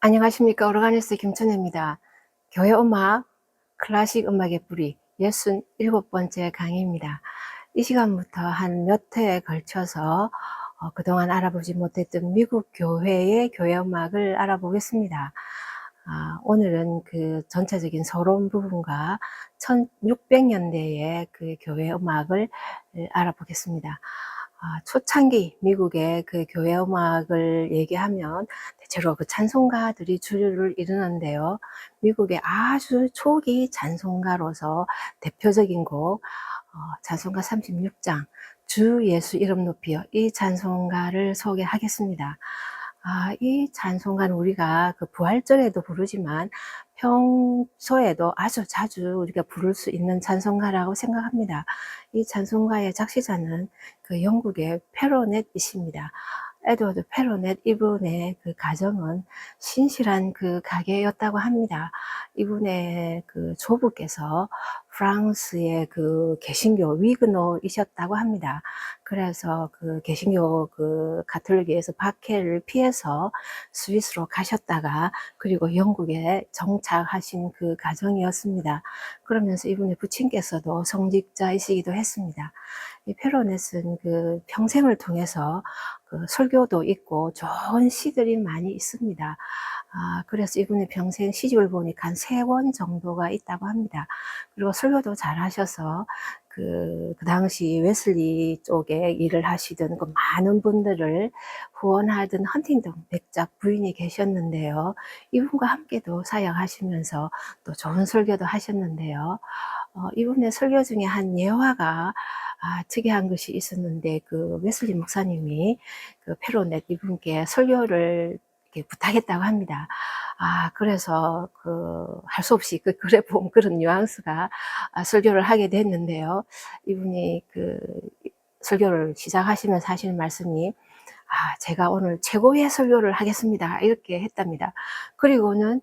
안녕하십니까. 오르가니스트 김천혜입니다. 교회 음악, 클래식 음악의 뿌리 67번째 강의입니다. 이 시간부터 한 몇 회에 걸쳐서 그동안 알아보지 못했던 미국 교회의 교회 음악을 알아보겠습니다. 오늘은 그 전체적인 서론 부분과 1600년대의 그 교회 음악을 알아보겠습니다. 초창기 미국의 그 교회 음악을 얘기하면 대체로 그 찬송가들이 주류를 이루는데요. 미국의 아주 초기 찬송가로서 대표적인 곡, 찬송가 36장, 주 예수 이름 높이요. 이 찬송가를 소개하겠습니다. 이 찬송가는 우리가 그 부활절에도 부르지만 평소에도 아주 자주 우리가 부를 수 있는 찬송가라고 생각합니다. 이 찬송가의 작시자는 그 영국의 페로넷이십니다. 에드워드 페로넷 이분의 그 가정은 신실한 그 가게였다고 합니다. 이분의 그 조부께서 프랑스의 그 개신교 위그노이셨다고 합니다. 그래서 그 개신교 그 가톨릭에서 박해를 피해서 스위스로 가셨다가 그리고 영국에 정착하신 그 가정이었습니다. 그러면서 이분의 부친께서도 성직자이시기도 했습니다. 이 페로넷은 그 평생을 통해서 그 설교도 있고 좋은 시들이 많이 있습니다. 그래서 이분의 평생 시집을 보니까 한 3권 정도가 있다고 합니다. 그리고 설교도 잘 하셔서 그 당시 웨슬리 쪽에 일을 하시던 그 많은 분들을 후원하던 헌팅턴 백작 부인이 계셨는데요. 이분과 함께도 사역하시면서 또 좋은 설교도 하셨는데요. 이분의 설교 중에 한 예화가 특이한 것이 있었는데, 그 웨슬리 목사님이 그 페로넷 이분께 설교를 이렇게 부탁했다고 합니다. 그래서 할 수 없이 그 글에 보면 그런 뉘앙스가 설교를 하게 됐는데요. 이분이 그 설교를 시작하시면서 하시는 말씀이 제가 오늘 최고의 설교를 하겠습니다. 이렇게 했답니다. 그리고는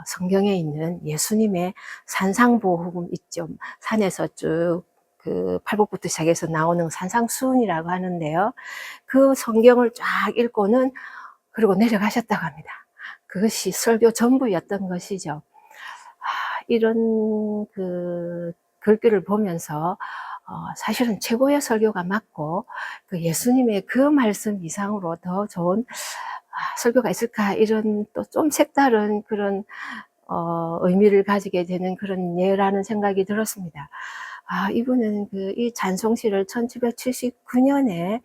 성경에 있는 예수님의 산상보훈 있죠. 산에서 쭉 그 팔복부터 시작해서 나오는 산상수훈이라고 하는데요. 그 성경을 쫙 읽고는 그리고 내려가셨다고 합니다. 그것이 설교 전부였던 것이죠. 이런 그 글귀를 보면서 사실은 최고의 설교가 맞고 그 예수님의 그 말씀 이상으로 더 좋은 설교가 있을까, 이런 또 좀 색다른 그런 의미를 가지게 되는 그런 예라는 생각이 들었습니다. 이분은 이 찬송시를 1779년에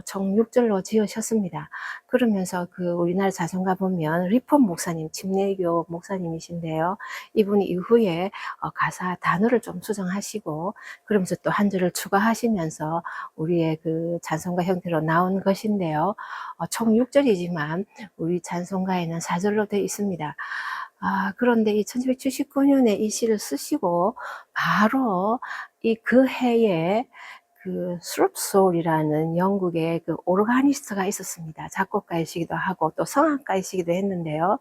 총 6절로 지으셨습니다. 그러면서 그 우리나라 자son가 보면 리폼 목사님, 침례교 목사님이신데요. 이분이 이후에 가사 단어를 좀 수정하시고 그러면서 또 한 절을 추가하시면서 우리의 그 찬송가 형태로 나온 것인데요. 총 6절이지만 우리 찬송가에는 4절로 되어 있습니다. 그런데 이 1779년에 이 시를 쓰시고 바로 그 해에 그 스룹솔이라는 영국의 그 오르가니스트가 있었습니다. 작곡가이시기도 하고 또 성악가이시기도 했는데요.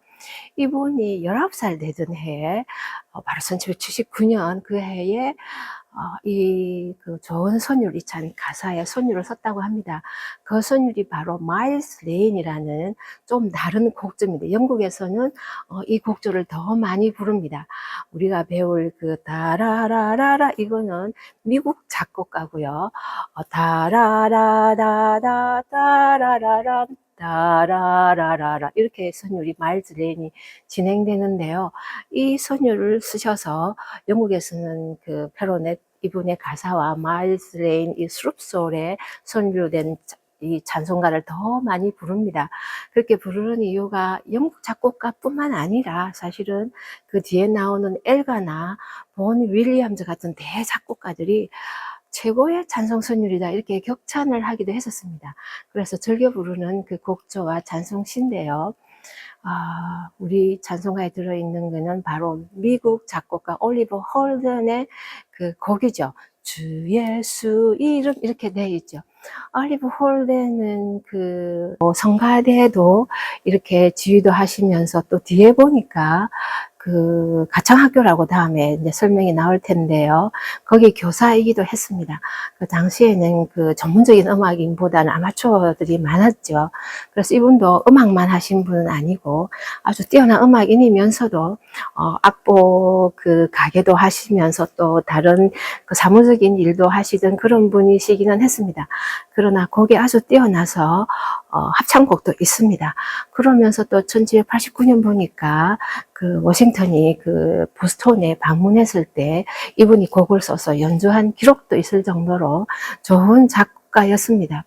이분이 19살 되던 해에 바로 1779년 그 해에 그 좋은 선율, 이 찬 가사에 선율을 썼다고 합니다. 그 선율이 바로 마일스 레인이라는 좀 다른 곡조입니다. 영국에서는 이 곡조를 더 많이 부릅니다. 우리가 배울 그 다라라라라, 이거는 미국 작곡가고요. 다라라라라 다라라라 다라라라라, 이렇게 선율이 마일스 레인이 진행되는데요. 이 선율을 쓰셔서 영국에서는 그 페로넷 이분의 가사와 마일스 레인 이 스룹솔에 선율된 이 찬송가를 더 많이 부릅니다. 그렇게 부르는 이유가 영국 작곡가뿐만 아니라 사실은 그 뒤에 나오는 엘가나 본 윌리엄즈 같은 대작곡가들이 최고의 찬송 선율이다, 이렇게 격찬을 하기도 했었습니다. 그래서 즐겨 부르는 그 곡조와 찬송시인데요. 우리 찬송가에 들어있는 거는 바로 미국 작곡가 올리버 홀든의 그 곡이죠. 주 예수 이름, 이렇게 돼 있죠. 올리버 홀든은 그 성가대도 이렇게 지휘도 하시면서 또 뒤에 보니까 그 가창학교라고 다음에 이제 설명이 나올 텐데요. 거기 교사이기도 했습니다. 그 당시에는 그 전문적인 음악인보다는 아마추어들이 많았죠. 그래서 이분도 음악만 하신 분은 아니고 아주 뛰어난 음악인이면서도 악보 그 가게도 하시면서 또 다른 그 사무적인 일도 하시던 그런 분이시기는 했습니다. 그러나 거기에 아주 뛰어나서 합창곡도 있습니다. 그러면서 또 1789년 보니까 그 워싱턴이 그 보스턴에 방문했을 때 이분이 곡을 써서 연주한 기록도 있을 정도로 좋은 작곡가였습니다.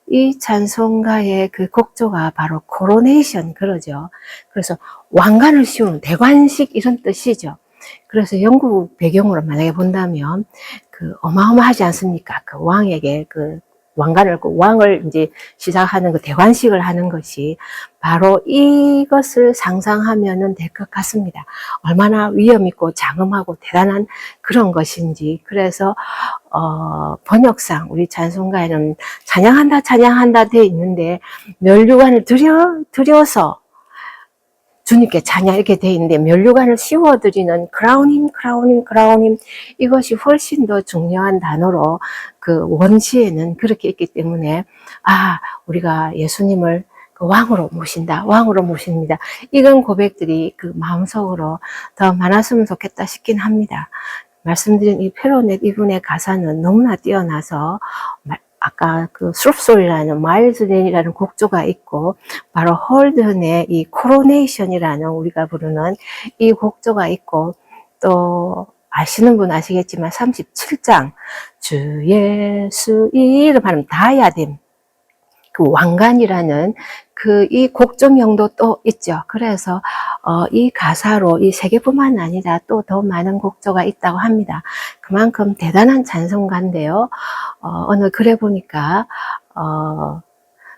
이 찬송가의 그 곡조가 바로 코로네이션 그러죠. 그래서 왕관을 씌우는 대관식 이런 뜻이죠. 그래서 영국 배경으로 만약에 본다면 그 어마어마하지 않습니까? 그 왕에게 그 왕관을 그 왕을 이제 시작하는 그 대관식을 하는 것이 바로 이것을 상상하면은 될 것 같습니다. 얼마나 위험 있고 장엄하고 대단한 그런 것인지. 그래서 번역상 우리 찬송가에는 찬양한다 찬양한다 되어 있는데 면류관을 드려서 주님께 찬양 이렇게 되어 있는데 면류관을 씌워드리는 크라운임 크라운임 크라운임 이것이 훨씬 더 중요한 단어로 그 원시에는 그렇게 있기 때문에 우리가 예수님을 그 왕으로 모신다 왕으로 모십니다 이런 고백들이 그 마음속으로 더 많았으면 좋겠다 싶긴 합니다. 말씀드린 이 페로넷 이분의 가사는 너무나 뛰어나서 아까 그 스룹솔이라는 마일즈랜이라는 곡조가 있고 바로 홀든의 이 코로네이션이라는 우리가 부르는 이 곡조가 있고 또 아시는 분 아시겠지만 37장 주 예수 이름 하면 다이아뎀 그 왕관이라는 그 이 곡조명도 또 있죠. 그래서 이 가사로 이 세 개뿐만 아니라 또 더 많은 곡조가 있다고 합니다. 그만큼 대단한 찬송가인데요. 어느 글에 보니까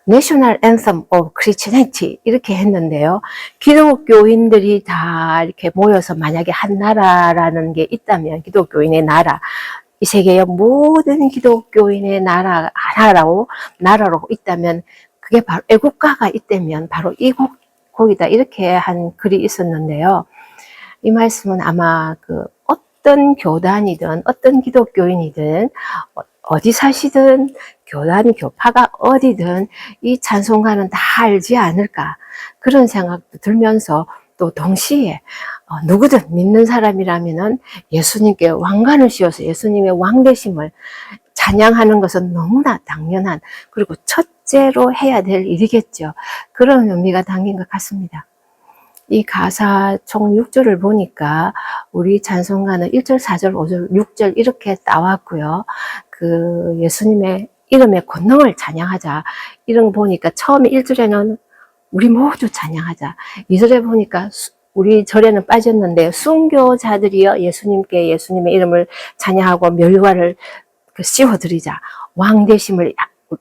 National Anthem of Christianity 이렇게 했는데요. 기독교인들이 다 이렇게 모여서 만약에 한 나라라는 게 있다면 기독교인의 나라 이 세계의 모든 기독교인의 나라로 있다면 그게 바로 애국가가 있다면 바로 이 곡이다 이렇게 한 글이 있었는데요. 이 말씀은 아마 그 어떤 교단이든 어떤 기독교인이든 어디 사시든 교단 교파가 어디든 이 찬송가는 다 알지 않을까 그런 생각도 들면서 또 동시에 누구든 믿는 사람이라면은 예수님께 왕관을 씌워서 예수님의 왕되심을 찬양하는 것은 너무나 당연한 그리고 첫째로 해야 될 일이겠죠. 그런 의미가 담긴 것 같습니다. 이 가사 총 6절을 보니까 우리 찬송가는 1절, 4절, 5절, 6절 이렇게 나왔고요. 그 예수님의 이름의 권능을 찬양하자. 이런 거 보니까 처음에 1절에는 우리 모두 찬양하자. 2절에 보니까 우리 절에는 빠졌는데 순교자들이여 예수님께 예수님의 이름을 찬양하고 면류관을 씌워드리자. 왕되심을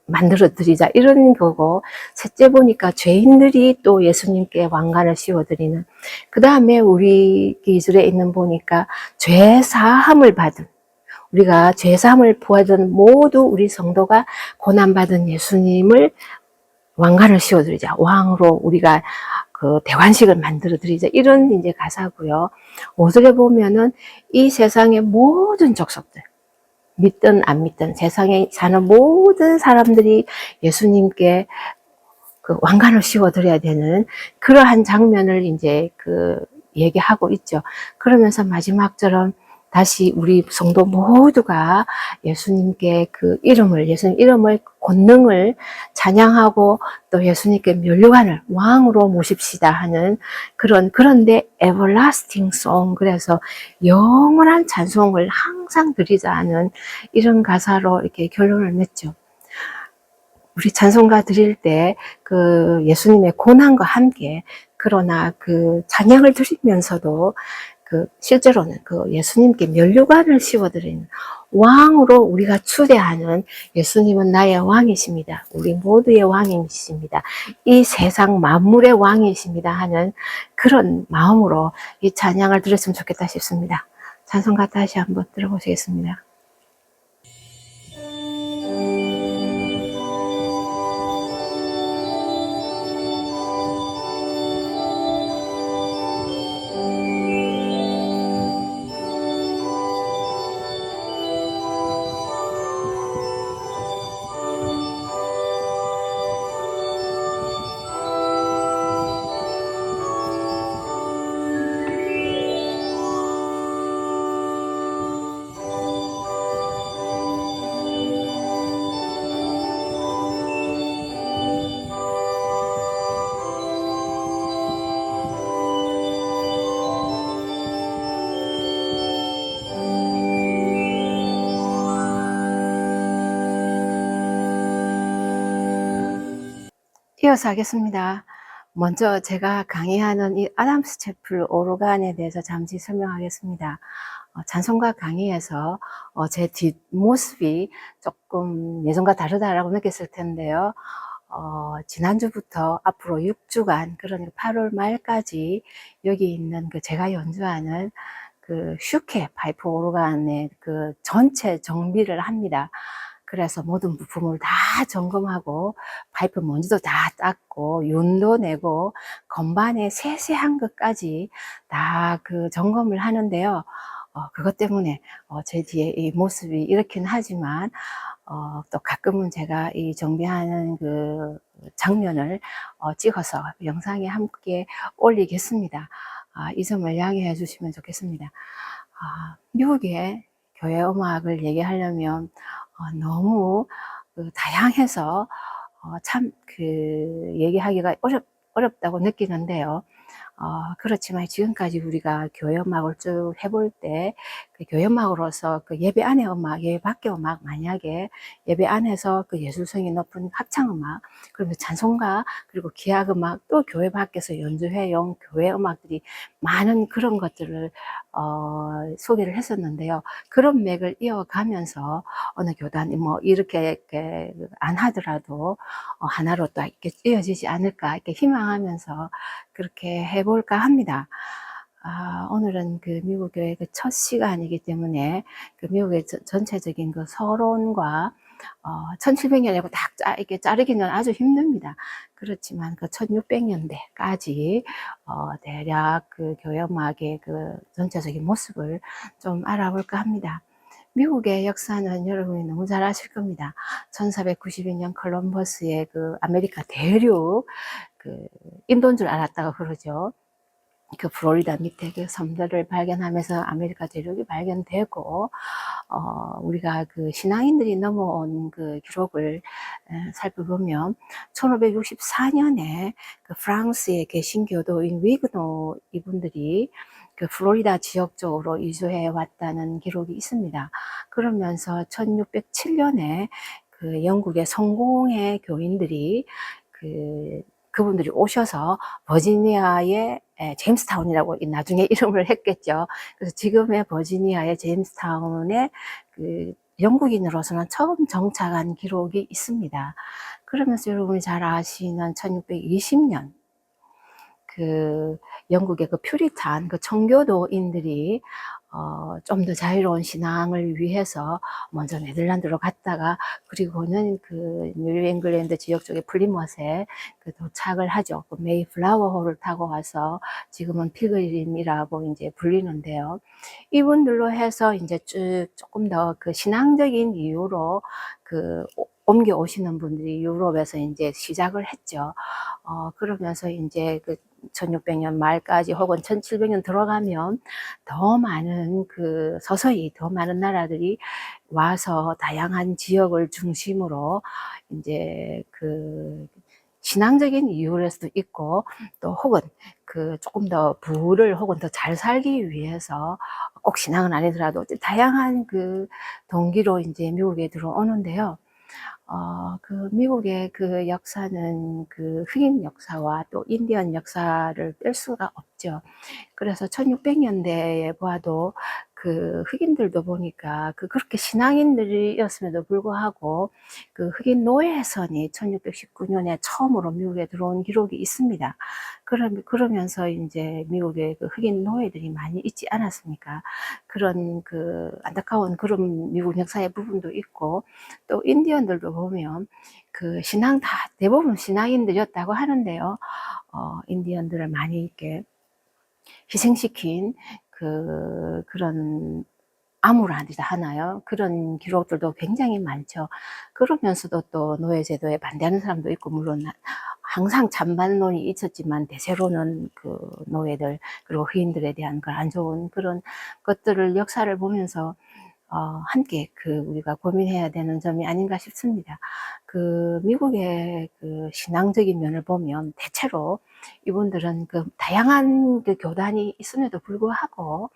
만들어 드리자 이런 거고 셋째 보니까 죄인들이 또 예수님께 왕관을 씌워드리는 그 다음에 우리 기술에 있는 보니까 죄사함을 받은 우리가 죄사함을 받은 모두 우리 성도가 고난받은 예수님을 왕관을 씌워드리자 왕으로 우리가 그 대관식을 만들어 드리자 이런 이제 가사고요. 5절에 보면은 이 세상의 모든 족속들 믿든 안 믿든 세상에 사는 모든 사람들이 예수님께 그 왕관을 씌워드려야 되는 그러한 장면을 이제 그 얘기하고 있죠. 그러면서 마지막처럼 다시 우리 성도 모두가 예수님께 그 이름을, 예수님 이름을, 권능을 찬양하고 또 예수님께 면류관을 왕으로 모십시다 하는 그런데 everlasting song, 그래서 영원한 찬송을 항상 드리자 하는 이런 가사로 이렇게 결론을 맺죠. 우리 찬송가 드릴 때 그 예수님의 고난과 함께 그러나 그 찬양을 드리면서도 그 실제로는 그 예수님께 면류관을 씌워드리는 왕으로 우리가 추대하는 예수님은 나의 왕이십니다. 우리 모두의 왕이십니다. 이 세상 만물의 왕이십니다 하는 그런 마음으로 이 찬양을 드렸으면 좋겠다 싶습니다. 찬송가 다시 한번 들어보시겠습니다. 이어서 하겠습니다. 먼저 제가 강의하는 이 아담스 채플 오르간에 대해서 잠시 설명하겠습니다. 찬송가 강의에서 제 뒷모습이 조금 예전과 다르다라고 느꼈을 텐데요. 지난주부터 앞으로 6주간, 그러니까 8월 말까지 여기 있는 그 제가 연주하는 그 슈케 파이프 오르간의 그 전체 정비를 합니다. 그래서 모든 부품을 다 점검하고 파이프 먼지도 다 닦고 윤도 내고 건반의 세세한 것까지 다 그 점검을 하는데요. 그것 때문에 제 뒤에 이 모습이 이렇긴 하지만 또 가끔은 제가 이 정비하는 그 장면을 찍어서 영상에 함께 올리겠습니다. 이 점을 양해해 주시면 좋겠습니다. 미국의 교회 음악을 얘기하려면 너무 다양해서 참 얘기하기가 어렵다고 느끼는데요. 그렇지만 지금까지 우리가 교회 음악을 쭉 해볼 때, 그 교회 음악으로서 그 예배 안의 음악, 예배 밖의 음악, 만약에 예배 안에서 그 예술성이 높은 합창 음악, 그리고 찬송가, 그리고 기악 음악, 또 교회 밖에서 연주해온 교회 음악들이 많은 그런 것들을 소개를 했었는데요. 그런 맥을 이어가면서 어느 교단이 뭐 이렇게 안 하더라도 하나로 또 이렇게 이어지지 않을까 이렇게 희망하면서 그렇게 해볼까 합니다. 오늘은 그 미국 교회 그 첫 시간이기 때문에 그 미국의 전체적인 그 서론과 1700년이고 딱 이렇게 자르기는 아주 힘듭니다. 그렇지만 그 1600년대까지 대략 그 교회 음악의 그 전체적인 모습을 좀 알아볼까 합니다. 미국의 역사는 여러분이 너무 잘 아실 겁니다. 1492년 콜럼버스의 그 아메리카 대륙, 그 인도인 줄 알았다고 그러죠. 그 플로리다 밑에 그 섬들을 발견하면서 아메리카 대륙이 발견되고, 우리가 그 신앙인들이 넘어온 그 기록을 살펴보면 1564년에 그 프랑스의 개신교도인 위그노 이분들이 그 플로리다 지역 쪽으로 이주해 왔다는 기록이 있습니다. 그러면서 1607년에 그 영국의 성공의 교인들이 그분들이 오셔서 버지니아의 제임스타운이라고 나중에 이름을 했겠죠. 그래서 지금의 버지니아의 제임스타운에 그 영국인으로서는 처음 정착한 기록이 있습니다. 그러면서 여러분이 잘 아시는 1620년 그 영국의 그 퓨리탄 그 청교도인들이 좀 더 자유로운 신앙을 위해서 먼저 네덜란드로 갔다가, 그리고는 그 뉴 잉글랜드 지역 쪽에 플리머스에 그 도착을 하죠. 그 메이플라워호를 타고 와서 지금은 필그림이라고 이제 불리는데요. 이분들로 해서 이제 쭉 조금 더 그 신앙적인 이유로 그 옮겨 오시는 분들이 유럽에서 이제 시작을 했죠. 그러면서 이제 그 1600년 말까지 혹은 1700년 들어가면 더 많은 그 서서히 더 많은 나라들이 와서 다양한 지역을 중심으로 이제 그 신앙적인 이유로서도 있고, 또 혹은 그 조금 더 부를 혹은 더 잘 살기 위해서 꼭 신앙은 아니더라도 다양한 그 동기로 이제 미국에 들어오는데요. 그 미국의 그 역사는 그 흑인 역사와 또 인디언 역사를 뺄 수가 없죠. 그래서 1600년대에 봐도 그 흑인들도 보니까 그렇게 신앙인들이었음에도 불구하고 그 흑인 노예선이 1619년에 처음으로 미국에 들어온 기록이 있습니다. 그러면서 이제 미국에 그 흑인 노예들이 많이 있지 않았습니까? 그런 그 안타까운 그런 미국 역사의 부분도 있고, 또 인디언들도 보면 그 신앙 다 대부분 신앙인들이었다고 하는데요. 인디언들을 많이 이렇게 희생시킨 그런 아무라디다 하나요? 그런 기록들도 굉장히 많죠. 그러면서도 또 노예제도에 반대하는 사람도 있고, 물론 항상 찬반론이 있었지만 대체로는 그 노예들 그리고 흑인들에 대한 그 안 좋은 그런 것들을 역사를 보면서 함께 그 우리가 고민해야 되는 점이 아닌가 싶습니다. 그 미국의 그 신앙적인 면을 보면 대체로 이분들은 그 다양한 그 교단이 있음에도 불구하고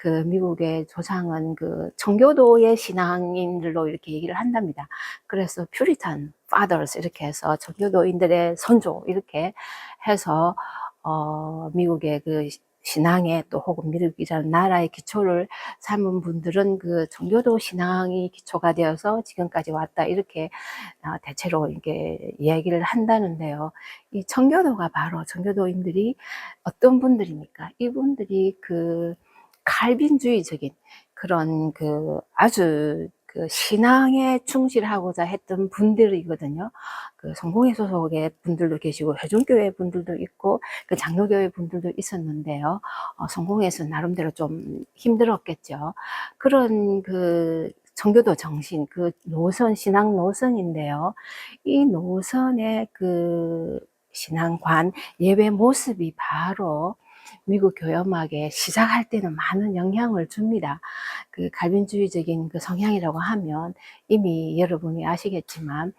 그 미국의 조상은 그 청교도의 신앙인들로 이렇게 얘기를 한답니다. 그래서 퓨리탄 fathers 이렇게 해서 청교도인들의 선조 이렇게 해서 미국의 그 신앙에 또 혹은 미국이라는 나라의 기초를 삼은 분들은 그 청교도 신앙이 기초가 되어서 지금까지 왔다 이렇게 대체로 이렇게 이야기를 한다는데요. 이 청교도가 바로 청교도인들이 어떤 분들입니까? 이분들이 그 칼빈주의적인 그런 그 아주 그 신앙에 충실하고자 했던 분들이거든요. 그 성공회 소속의 분들도 계시고 회중교회 분들도 있고 그 장로교회 분들도 있었는데요. 성공회에서 나름대로 좀 힘들었겠죠. 그런 그 청교도 정신, 그 노선, 신앙 노선인데요. 이 노선의 그 신앙관, 예배 모습이 바로 미국 교회음악에 시작할 때는 많은 영향을 줍니다. 그 갈빈주의적인 그 성향이라고 하면 이미 여러분이 아시겠지만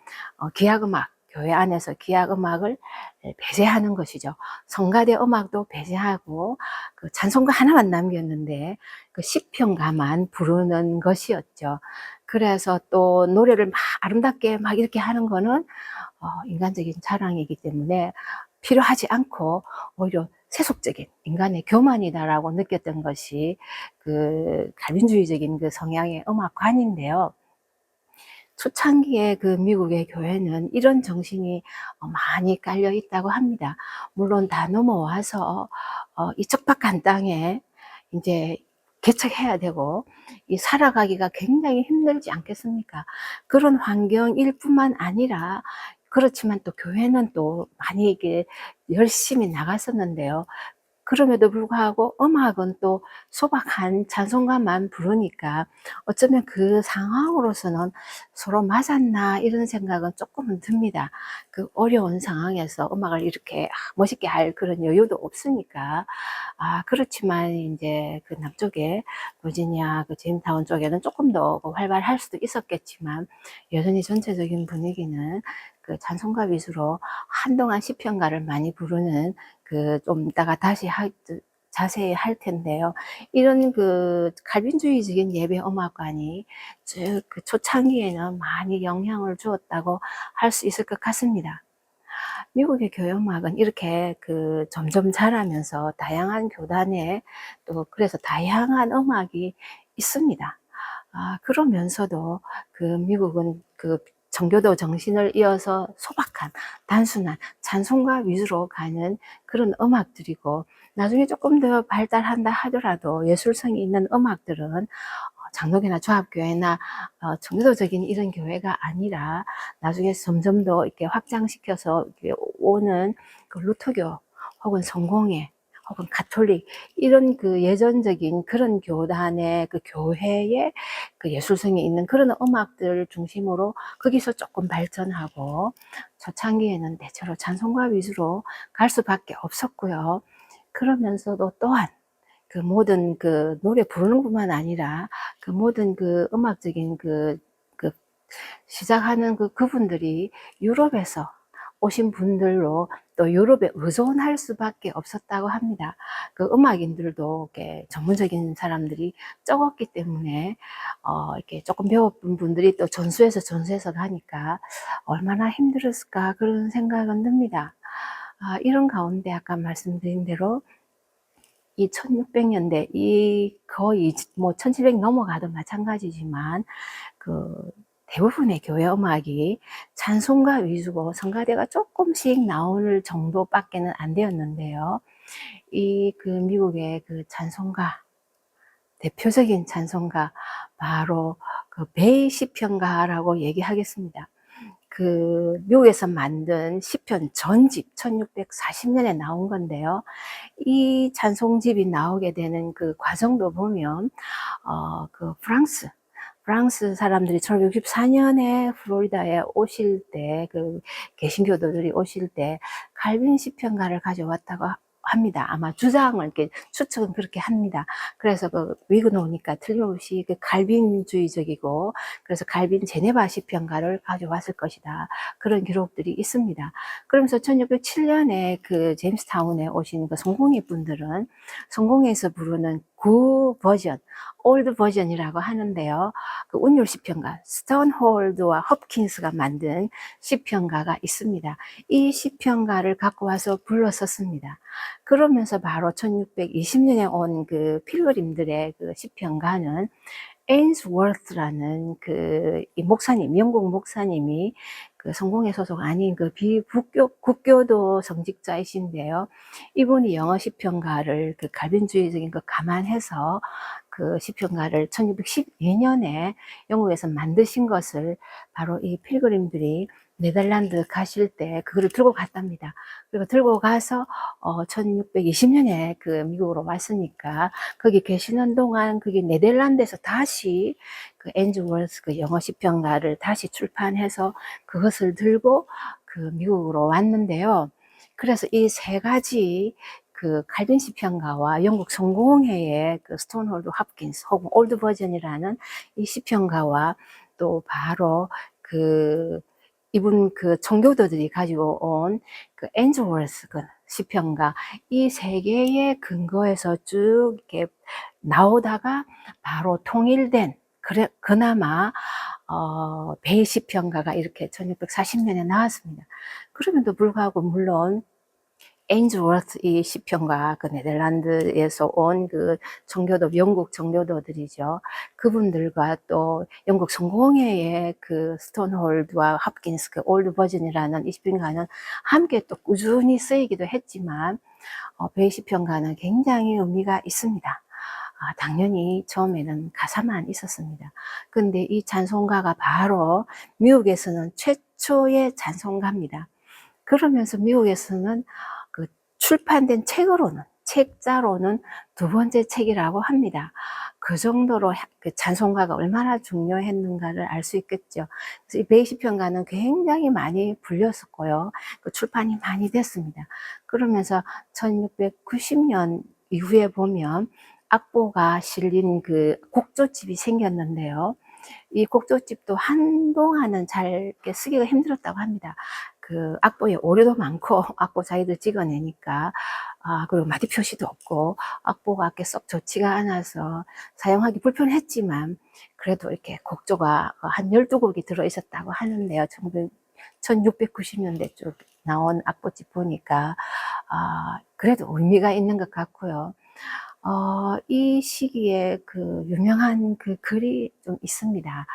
기악음악, 교회 안에서 기악음악을 배제하는 것이죠. 성가대 음악도 배제하고 그 찬송가 하나만 남겼는데 그 시편가만 부르는 것이었죠. 그래서 또 노래를 막 아름답게 막 이렇게 하는 거는 인간적인 자랑이기 때문에 필요하지 않고 오히려 세속적인 인간의 교만이다라고 느꼈던 것이 그 갈빈주의적인 그 성향의 음악관인데요. 초창기에 그 미국의 교회는 이런 정신이 많이 깔려 있다고 합니다. 물론 다 넘어와서 이 척박한 땅에 이제 개척해야 되고 이 살아가기가 굉장히 힘들지 않겠습니까? 그런 환경일 뿐만 아니라 그렇지만 또 교회는 또 많이 이게 열심히 나갔었는데요. 그럼에도 불구하고 음악은 또 소박한 찬송가만 부르니까 어쩌면 그 상황으로서는 서로 맞았나 이런 생각은 조금은 듭니다. 그 어려운 상황에서 음악을 이렇게 멋있게 할 그런 여유도 없으니까. 그렇지만 이제 그 남쪽에 버지니아 그 제임스타운 쪽에는 조금 더 활발할 수도 있었겠지만 여전히 전체적인 분위기는 그 찬송가 위주로 한동안 시편가를 많이 부르는 그 좀 이따가 다시 자세히 할 텐데요. 이런 그 칼빈주의적인 예배 음악관이 쭉 그 초창기에는 많이 영향을 주었다고 할 수 있을 것 같습니다. 미국의 교회 음악은 이렇게 그 점점 자라면서 다양한 교단에 또 그래서 다양한 음악이 있습니다. 그러면서도 그 미국은 그 정교도 정신을 이어서 소박한 단순한 찬송가 위주로 가는 그런 음악들이고 나중에 조금 더 발달한다 하더라도 예술성이 있는 음악들은 장로교나 조합교회나 정교도적인 이런 교회가 아니라 나중에 점점 더 이렇게 확장시켜서 이렇게 오는 그 루터교 혹은 성공회 혹은 가톨릭 이런 그 예전적인 그런 교단의 그 교회의 그 예술성이 있는 그런 음악들 중심으로 거기서 조금 발전하고 초창기에는 대체로 찬송가 위주로 갈 수밖에 없었고요. 그러면서도 또한 그 모든 그 노래 부르는 뿐만 아니라 그 모든 그 음악적인 그 시작하는 그분들이 유럽에서 오신 분들로 또 유럽에 의존할 수밖에 없었다고 합니다. 그 음악인들도 이렇게 전문적인 사람들이 적었기 때문에 이렇게 조금 배워본 분들이 또 전수해서 가니까 얼마나 힘들었을까 그런 생각은 듭니다. 이런 가운데 아까 말씀드린 대로 이 1600년대 이 거의 뭐 1700 넘어가도 마찬가지지만 그 대부분의 교회 음악이 찬송가 위주고 성가대가 조금씩 나올 정도밖에는 안 되었는데요. 이 그 미국의 그 찬송가 대표적인 찬송가 바로 그 베이 시편가라고 얘기하겠습니다. 그 미국에서 만든 시편 전집 1640년에 나온 건데요. 이 찬송집이 나오게 되는 그 과정도 보면 그 프랑스 사람들이 1564년에 플로리다에 오실 때 그 개신교도들이 오실 때 칼빈 시편가를 가져왔다고 합니다. 아마 주장을 이렇게 추측은 그렇게 합니다. 그래서 그 미국 오니까 틀림없이 그 칼빈주의적이고, 그래서 칼빈 제네바 시편가를 가져왔을 것이다. 그런 기록들이 있습니다. 그러면서 1607년에 그 제임스타운에 오신 그 성공회 분들은 성공회에서 부르는 구 버전, 올드 버전이라고 하는데요. 그 운율 시편가 스톤홀드와 홉킨스가 만든 시편가가 있습니다. 이 시편가를 갖고 와서 불렀었습니다. 그러면서 바로 1620년에 온 그 필그림들의 그 시편가는 에인스워스라는 그 이 목사님, 영국 목사님이 그 성공회 소속 아닌 그 국교도 성직자이신데요. 이분이 영어 시편가를 그 갈빈주의적인 거 감안해서 그 시편가를 1612년에 영국에서 만드신 것을 바로 이 필그림들이 네덜란드 가실 때 그거를 들고 갔답니다. 그리고 들고 가서 1620년에 그 미국으로 왔으니까 거기 계시는 동안 그게 네덜란드에서 다시 그 앤즈워스 그 영어 시편가를 다시 출판해서 그것을 들고 그 미국으로 왔는데요. 그래서 이 세 가지 그 칼빈 시편가와 영국 성공회의 그 스톤홀드 홉킨스 혹은 올드 버전이라는 이 시편가와 또 바로 그 이분 그 청교도들이 가지고 온 그 앤즈워스 그 시편가, 이 세 개의 근거에서 쭉 이렇게 나오다가 바로 통일된, 그나마 베이 시편가가 이렇게 1640년에 나왔습니다. 그럼에도 불구하고 물론 에인즈워스 이 시편가, 그 네덜란드에서 온 그 청교도, 영국 청교도들이죠. 그분들과 또 영국 성공회의 그 스톤홀드와 홉킨스 그 올드 버전이라는 이 시편가는 함께 또 꾸준히 쓰이기도 했지만 베이 시편가는 굉장히 의미가 있습니다. 당연히 처음에는 가사만 있었습니다. 근데 이 찬송가가 바로 미국에서는 최초의 찬송가입니다. 그러면서 미국에서는 그 출판된 책자로는 두 번째 책이라고 합니다. 그 정도로 그 찬송가가 얼마나 중요했는가를 알 수 있겠죠. 그래서 이 베이 시편가는 굉장히 많이 불렸었고요. 그 출판이 많이 됐습니다. 그러면서 1690년 이후에 보면 악보가 실린 그 곡조집이 생겼는데요. 이 곡조집도 한동안은 잘 쓰기가 힘들었다고 합니다. 그 악보에 오류도 많고 악보 자기들 찍어내니까 그리고 마디 표시도 없고 악보가 썩 좋지가 않아서 사용하기 불편했지만 그래도 이렇게 곡조가 한 12곡이 들어있었다고 하는데요. 1690년대 쪽 나온 악보집 보니까 그래도 의미가 있는 것 같고요. 이 시기에 그 유명한 그 글이 좀 있습니다.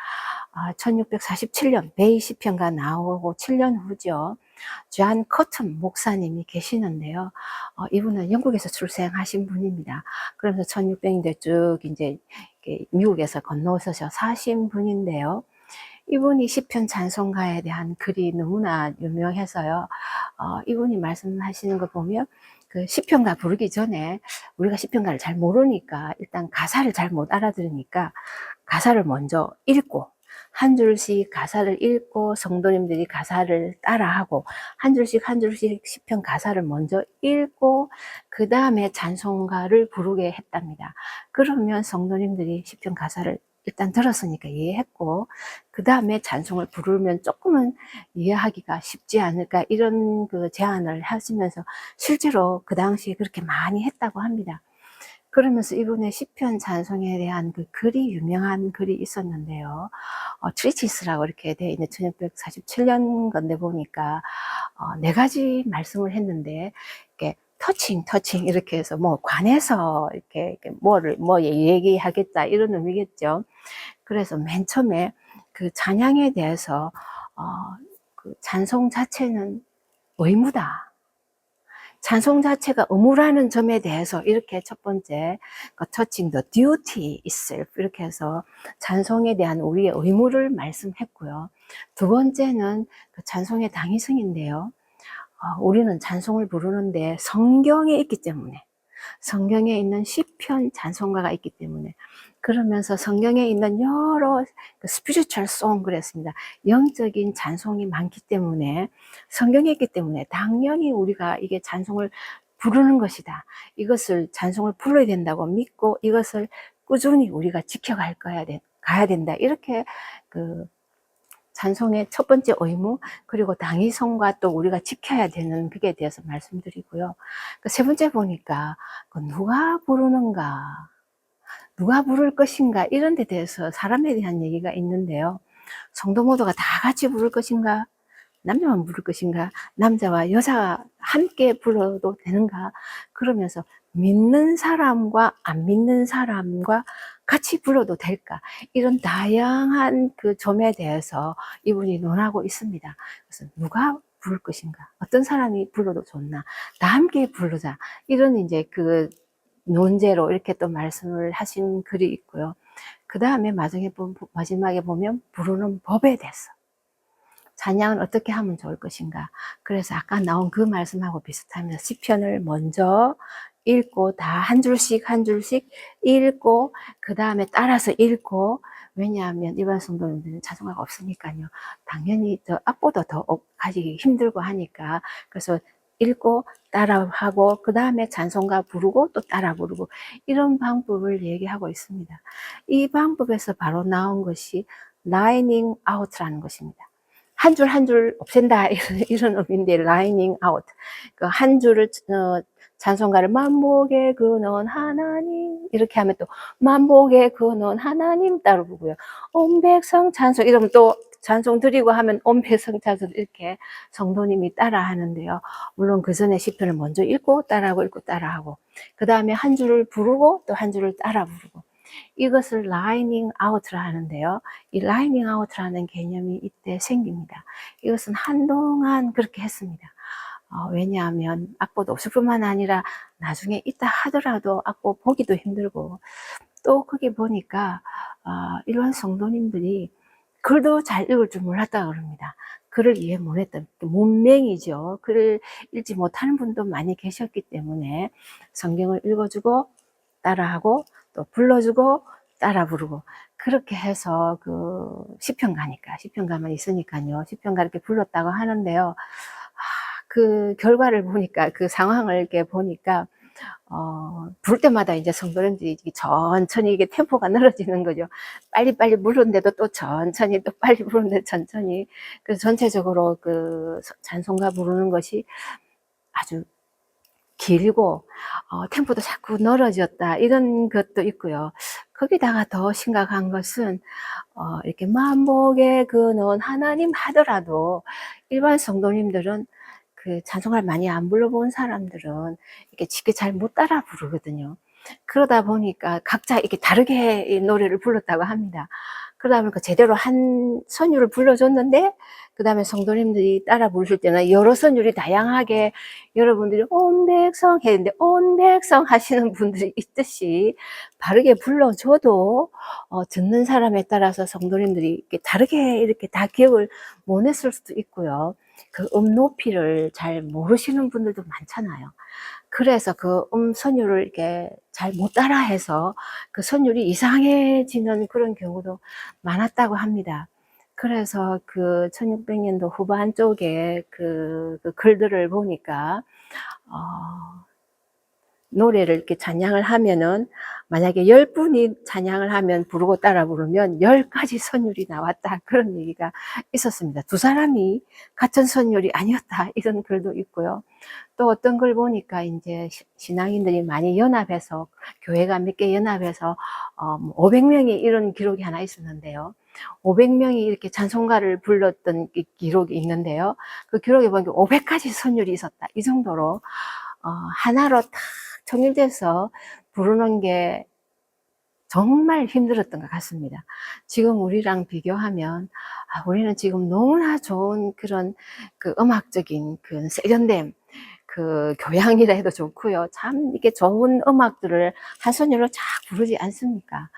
1647년 베이 시편가 나오고 7년 후죠. 존 커튼 목사님이 계시는데요. 이분은 영국에서 출생하신 분입니다. 그래서 1600년대 쭉 이제 미국에서 건너오셔서 사신 분인데요. 이분이 시편 찬송가에 대한 글이 너무나 유명해서요. 이분이 말씀하시는 거 보면 그 시편가 부르기 전에 우리가 시편가를 잘 모르니까 일단 가사를 잘 못 알아들으니까 가사를 먼저 읽고 한 줄씩 가사를 읽고 성도님들이 가사를 따라하고 한 줄씩 한 줄씩 시편 가사를 먼저 읽고 그 다음에 찬송가를 부르게 했답니다. 그러면 성도님들이 시편 가사를 일단 들었으니까 이해했고 그 다음에 찬송을 부르면 조금은 이해하기가 쉽지 않을까, 이런 그 제안을 하시면서 실제로 그 당시에 그렇게 많이 했다고 합니다. 그러면서 이분의 시편 찬송에 대한 그 글이, 유명한 글이 있었는데요. 트리티스라고 이렇게 되어 있는 1647년 건데 보니까 네 가지 말씀을 했는데 이렇게 터칭 이렇게 해서 뭐 관해서 이렇게 뭐 얘기하겠다 이런 의미겠죠. 그래서 맨 처음에 그 찬양에 대해서 그 찬송 자체는 의무다. 찬송 자체가 의무라는 점에 대해서 이렇게 첫 번째 touching the duty itself 이렇게 해서 찬송에 대한 우리의 의무를 말씀했고요. 두 번째는 그 찬송의 당위성인데요. 우리는 찬송을 부르는데 성경에 있기 때문에, 성경에 있는 시편 찬송가가 있기 때문에, 그러면서 성경에 있는 여러 spiritual song 그랬습니다. 영적인 찬송이 많기 때문에, 성경에 있기 때문에 당연히 우리가 이게 찬송을 부르는 것이다. 이것을 찬송을 불러야 된다고 믿고 이것을 꾸준히 우리가 지켜갈 가야 된다. 이렇게 그 찬송의 첫 번째 의무, 그리고 당위성과 또 우리가 지켜야 되는 그에 대해서 말씀드리고요. 세 번째 보니까 누가 부르는가, 누가 부를 것인가, 이런 데 대해서 사람에 대한 얘기가 있는데요. 성도 모두가 다 같이 부를 것인가, 남자만 부를 것인가, 남자와 여자가 함께 불러도 되는가, 그러면서 믿는 사람과 안 믿는 사람과 같이 불러도 될까, 이런 다양한 그 점에 대해서 이분이 논하고 있습니다. 그래서 누가 부를 것인가, 어떤 사람이 불러도 좋나, 다 함께 부르자, 이런 이제 그 논제로 이렇게 또 말씀을 하신 글이 있고요. 그 다음에 마지막에 보면 부르는 법에 대해서, 찬양은 어떻게 하면 좋을 것인가. 그래서 아까 나온 그 말씀하고 비슷합니다. 시편을 먼저 읽고 다 한 줄씩 한 줄씩 읽고 그 다음에 따라서 읽고, 왜냐하면 일반 성도님들은 찬송가가 없으니까요. 당연히 더 악보도 더 가지기 힘들고 하니까, 그래서 읽고 따라하고 그 다음에 찬송가 부르고 또 따라 부르고, 이런 방법을 얘기하고 있습니다. 이 방법에서 바로 나온 것이 라이닝 아웃라는 것입니다. 한 줄 한 줄 없앤다, 이런 의미인데, 라이닝 아웃. 그 한 줄을, 찬송가를 만복의 근원 하나님, 이렇게 하면 또 만복의 근원 하나님 따로 부르고요. 온 백성 찬송, 이러면 또 찬송 드리고 하면 온 백성 찬송, 이렇게 성도님이 따라 하는데요. 물론 그 전에 시편을 먼저 읽고 따라하고, 그 다음에 한 줄을 부르고 또 한 줄을 따라 부르고, 이것을 라이닝 아웃을 하는데요. 이 라이닝 아웃이라는 개념이 이때 생깁니다. 이것은 한동안 그렇게 했습니다. 왜냐하면 악보도 없을 뿐만 아니라 나중에 있다 하더라도 악보 보기도 힘들고, 또 거기 보니까 일반 성도님들이 글도 잘 읽을 줄 몰랐다 그럽니다. 글을 이해 못했던, 문맹이죠. 글을 읽지 못하는 분도 많이 계셨기 때문에 성경을 읽어주고 따라하고 또 불러주고 따라 부르고, 그렇게 해서 그 시편가만 있으니까요. 시편가 이렇게 불렀다고 하는데요. 그 결과를 보니까, 그 상황을 이렇게 보니까, 부를 때마다 이제 성도님들이 천천히 이게 템포가 늘어지는 거죠. 빨리빨리 부르는데도 또 천천히, 또 빨리 부르는데 천천히. 그래서 전체적으로 그 찬송가 부르는 것이 아주 길고, 템포도 자꾸 늘어졌다, 이런 것도 있고요. 거기다가 더 심각한 것은, 이렇게 만복의 근원 하나님 하더라도, 일반 성도님들은 그 찬송가를 많이 안 불러본 사람들은 이렇게 쉽게 잘 못 따라 부르거든요. 그러다 보니까 각자 이렇게 다르게 이 노래를 불렀다고 합니다. 그러다 보니까 제대로 한 선율을 불러줬는데, 그 다음에 성도님들이 따라 부르실 때는 여러 선율이 다양하게, 여러분들이 온 백성 했는데 온 백성 하시는 분들이 있듯이 바르게 불러줘도 듣는 사람에 따라서 성도님들이 이렇게 다르게 이렇게 다 기억을 못 했을 수도 있고요. 그 높이를 잘 모르시는 분들도 많잖아요. 그래서 그 선율을 이렇게 잘 못 따라 해서 그 선율이 이상해지는 그런 경우도 많았다고 합니다. 그래서 그 1600년도 후반 쪽에 그 글들을 보니까, 노래를 이렇게 찬양을 하면은, 만약에 10분이 찬양을 하면 부르고 따라 부르면 10가지 선율이 나왔다, 그런 얘기가 있었습니다. 두 사람이 같은 선율이 아니었다, 이런 글도 있고요. 또 어떤 걸 보니까 이제 신앙인들이 많이 연합해서, 교회가 몇 개 연합해서 500명이 이런 기록이 하나 있었는데요. 500명이 이렇게 찬송가를 불렀던 기록이 있는데요. 그 기록에 보니까 500가지 선율이 있었다, 이 정도로 하나로 딱 통일돼서 부르는 게 정말 힘들었던 것 같습니다. 지금 우리랑 비교하면, 우리는 지금 너무나 좋은 그런 그 음악적인 그 세련됨, 그 교양이라 해도 좋고요. 참 이렇게 좋은 음악들을 한 선율로 쫙 부르지 않습니까?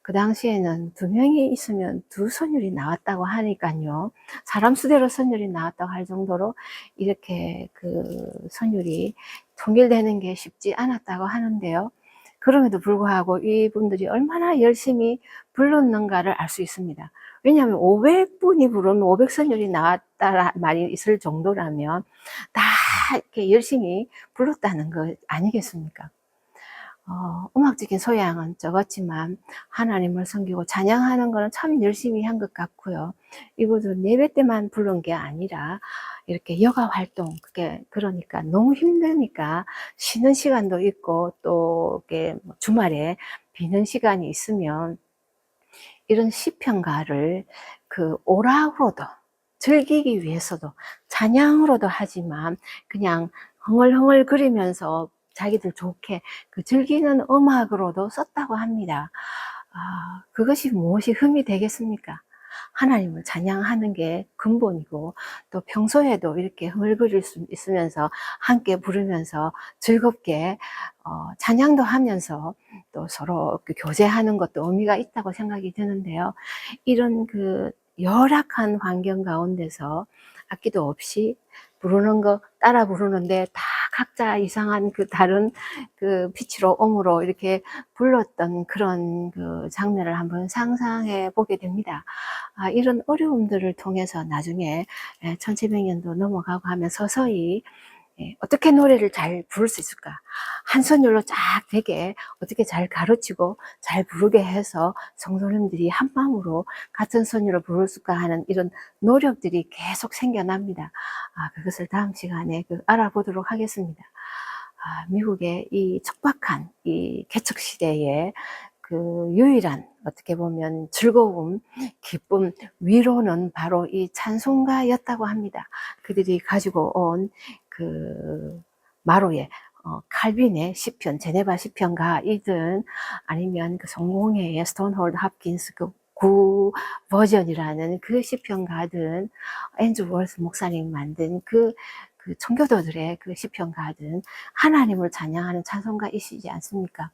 그 당시에는 2명이 있으면 2선율이 나왔다고 하니까요. 사람 수대로 선율이 나왔다고 할 정도로 이렇게 그 선율이 통일되는 게 쉽지 않았다고 하는데요. 그럼에도 불구하고 이분들이 얼마나 열심히 불렀는가를 알 수 있습니다. 왜냐하면 500분이 부르면 500선율이 나왔다라 말이 있을 정도라면 다 이렇게 열심히 불렀다는 거 아니겠습니까? 음악적인 소양은 적었지만 하나님을 섬기고 찬양하는 거는 참 열심히 한 것 같고요. 이분들은 예배 때만 부른 게 아니라 이렇게 여가 활동, 그러니까 너무 힘드니까 쉬는 시간도 있고 또 이렇게 주말에 비는 시간이 있으면 이런 시편가를 그 오락으로도 즐기기 위해서도 찬양으로도 하지만 그냥 흥얼흥얼 거리면서 자기들 좋게 그 즐기는 음악으로도 썼다고 합니다. 그것이 무엇이 흠이 되겠습니까? 하나님을 찬양하는 게 근본이고 또 평소에도 이렇게 흥얼거릴 수 있으면서 함께 부르면서 즐겁게 찬양도 하면서 또 서로 교제하는 것도 의미가 있다고 생각이 드는데요. 이런 그 열악한 환경 가운데서 악기도 없이 부르는 거 따라 부르는데 다 각자 이상한 그 다른 그 피치로 음으로 이렇게 불렀던 그런 그 장면을 한번 상상해 보게 됩니다. 이런 어려움들을 통해서 나중에 1700년도 넘어가고 하면 서서히 어떻게 노래를 잘 부를 수 있을까? 한 선율로 쫙 되게 어떻게 잘 가르치고 잘 부르게 해서 성도님들이 한 마음으로 같은 선율로 부를 수 있을까 하는 이런 노력들이 계속 생겨납니다. 그것을 다음 시간에 알아보도록 하겠습니다. 미국의 이 척박한 이 개척 시대에 그 유일한 어떻게 보면 즐거움, 기쁨, 위로는 바로 이 찬송가였다고 합니다. 그들이 가지고 온 그 마로의 칼빈의 시편, 제네바 시편가이든 아니면 그 성공회의 스톤홀드 합킨스 그 구 버전이라는 그 시편가든 앤드루 월스 목사님 만든 그 청교도들의 그 시편가든 하나님을 찬양하는 찬송가이시지 않습니까?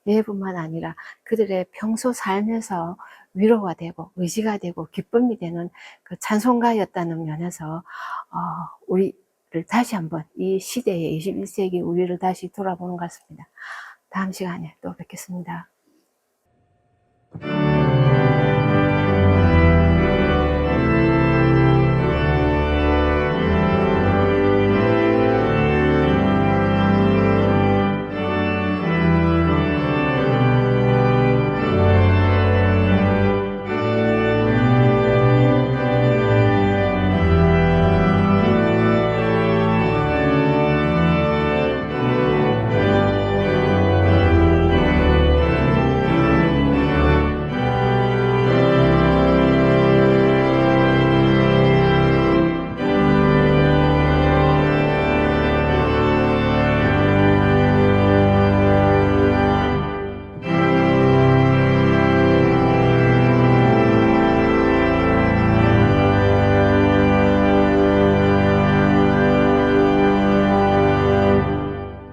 예뿐만 아니라 그들의 평소 삶에서 위로가 되고 의지가 되고 기쁨이 되는 그 찬송가였다는 면에서 우리를 다시 한번 이 시대의 21세기 우리를 다시 돌아보는 것 같습니다. 다음 시간에 또 뵙겠습니다.